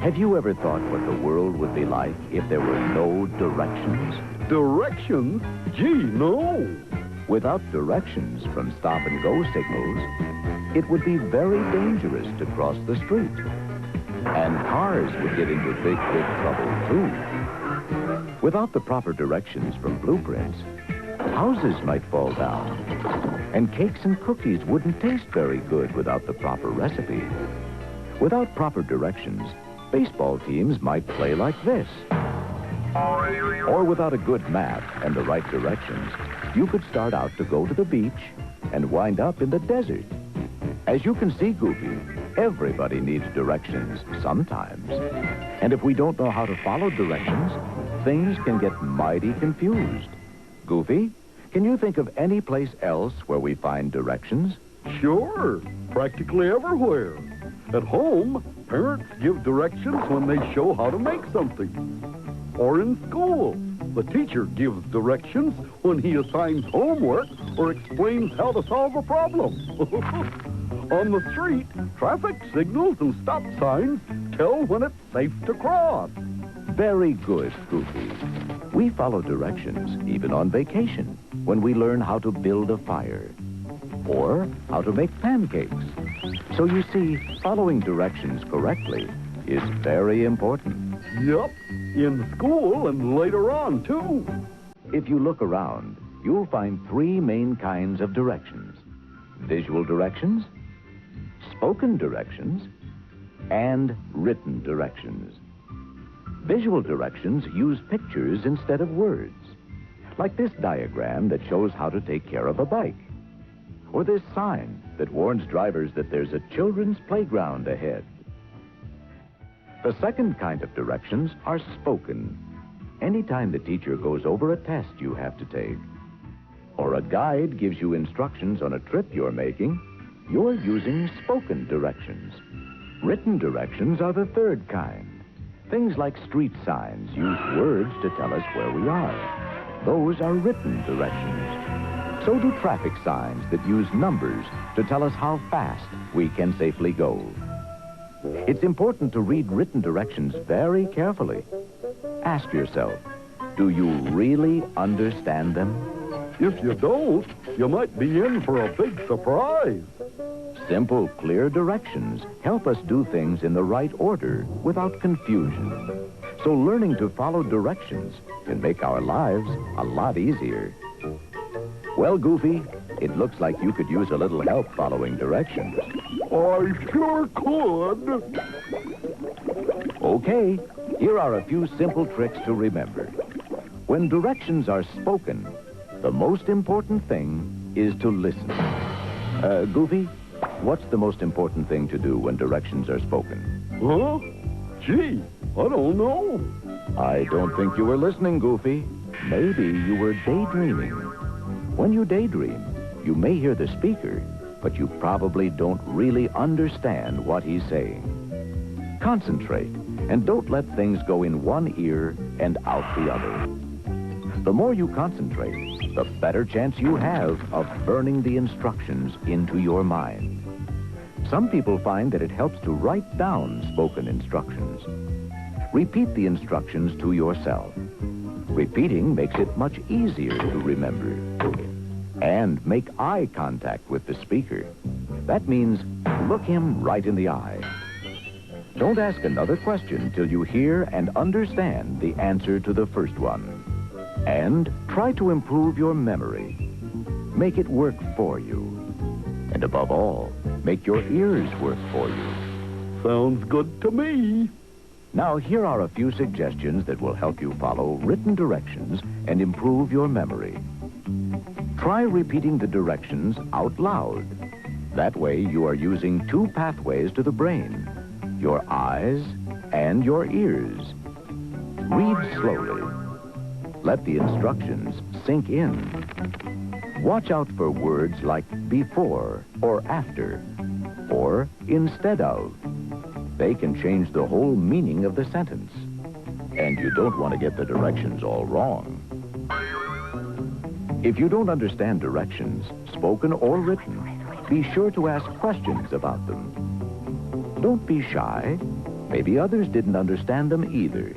Have you ever thought what the world would be like if there were no directions? Directions? Gee, no. Without directions from stop-and-go signals, it would be very dangerous to cross the street. And cars would get into big trouble, too. Without the proper directions from blueprints, houses might fall down. And cakes and cookies wouldn't taste very good without the proper recipe. Without proper directions, baseball teams might play like this. Or without a good map and the right directions, you could start out to go to the beach and wind up in the desert. As you can see, Goofy, everybody needs directions sometimes. And if we don't know how to follow directions, things can get mighty confused. Goofy, can you think of any place else where we find directions? Sure, practically everywhere. At home, parents give directions when they show how to make something. Or in school, the teacher gives directions when he assigns homework or explains how to solve a problem. On the street, traffic signals and stop signs tell when it's safe to cross. Very good, Goofy. We follow directions even on vacation when we learn how to build a fire or how to make pancakes. So you see, following directions correctly is very important. Yup, in school and later on, too. If you look around, you'll find three main kinds of directions: visual directions, spoken directions, and written directions. Visual directions use pictures instead of words, like this diagram that shows how to take care of a bike, or this sign that warns drivers that there's a children's playground ahead. The second kind of directions are spoken. Anytime the teacher goes over a test you have to take, or a guide gives you instructions on a trip you're making, you're using spoken directions. Written directions are the third kind. Things like street signs use words to tell us where we are. Those are written directions. So do traffic signs that use numbers to tell us how fast we can safely go. It's important to read written directions very carefully. Ask yourself, do you really understand them? If you don't, you might be in for a big surprise. Simple, clear directions help us do things in the right order without confusion. So learning to follow directions can make our lives a lot easier. Well, Goofy, it looks like you could use a little help following directions. I sure could. Okay, here are a few simple tricks to remember. When directions are spoken, the most important thing is to listen. Goofy, what's the most important thing to do when directions are spoken? Huh? Gee, I don't know. I don't think you were listening, Goofy. Maybe you were daydreaming. When you daydream, you may hear the speaker, but you probably don't really understand what he's saying. Concentrate, and don't let things go in one ear and out the other. The more you concentrate, the better chance you have of burning the instructions into your mind. Some people find that it helps to write down spoken instructions. Repeat the instructions to yourself. Repeating makes it much easier to remember. And make eye contact with the speaker. That means look him right in the eye. Don't ask another question till you hear and understand the answer to the first one. And try to improve your memory. Make it work for you. And above all, make your ears work for you. Sounds good to me. Now, here are a few suggestions that will help you follow written directions and improve your memory. Try repeating the directions out loud. That way, you are using two pathways to the brain, your eyes and your ears. Read slowly. Let the instructions sink in. Watch out for words like before or after or instead of. They can change the whole meaning of the sentence. And you don't want to get the directions all wrong. If you don't understand directions, spoken or written, be sure to ask questions about them. Don't be shy. Maybe others didn't understand them either.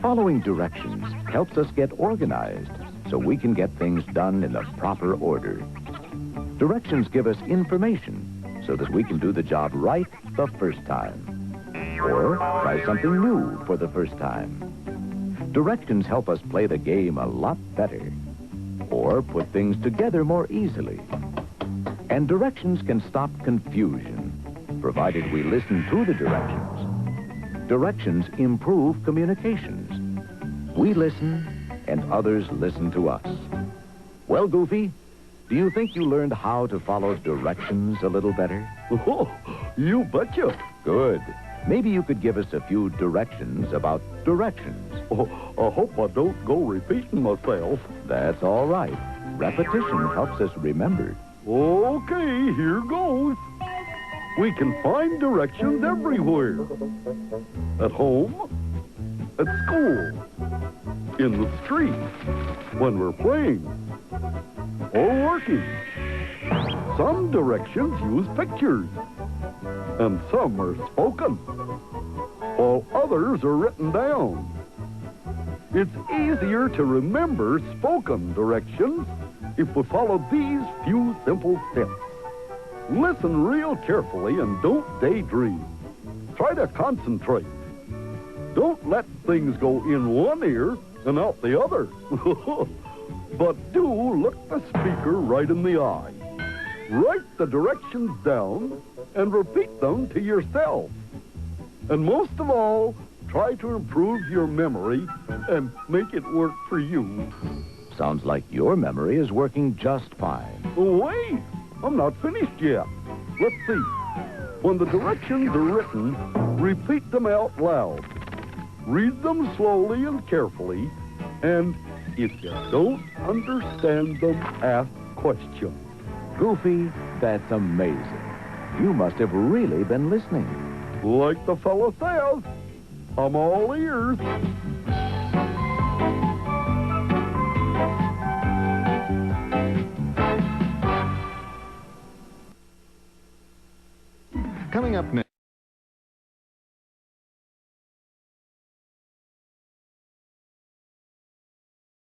Following directions helps us get organized so we can get things done in the proper order. Directions give us information so that we can do the job right the first time. Or try something new for the first time. Directions help us play the game a lot better. Or put things together more easily. And directions can stop confusion, provided we listen to the directions. Directions improve communications. We listen, and others listen to us. Well, Goofy, do you think you learned how to follow directions a little better? Oh, you betcha. Good. Maybe you could give us a few directions about directions. Oh, I hope I don't go repeating myself. That's all right. Repetition helps us remember. Okay, here goes. We can find directions everywhere. At home, at school, in the street, when we're playing, or working. Some directions use pictures, and some are spoken, while others are written down. It's easier to remember spoken directions if we follow these few simple steps. Listen real carefully and don't daydream. Try to concentrate. Don't let things go in one ear and out the other. But do look the speaker right in the eye. Write the directions down and repeat them to yourself. And most of all, try to improve your memory and make it work for you. Sounds like your memory is working just fine. Wait, I'm not finished yet. Let's see. When the directions are written, repeat them out loud. Read them slowly and carefully, and if you don't understand them, ask questions. Goofy, that's amazing. You must have really been listening. Like the fellow says, I'm all ears. Coming up next.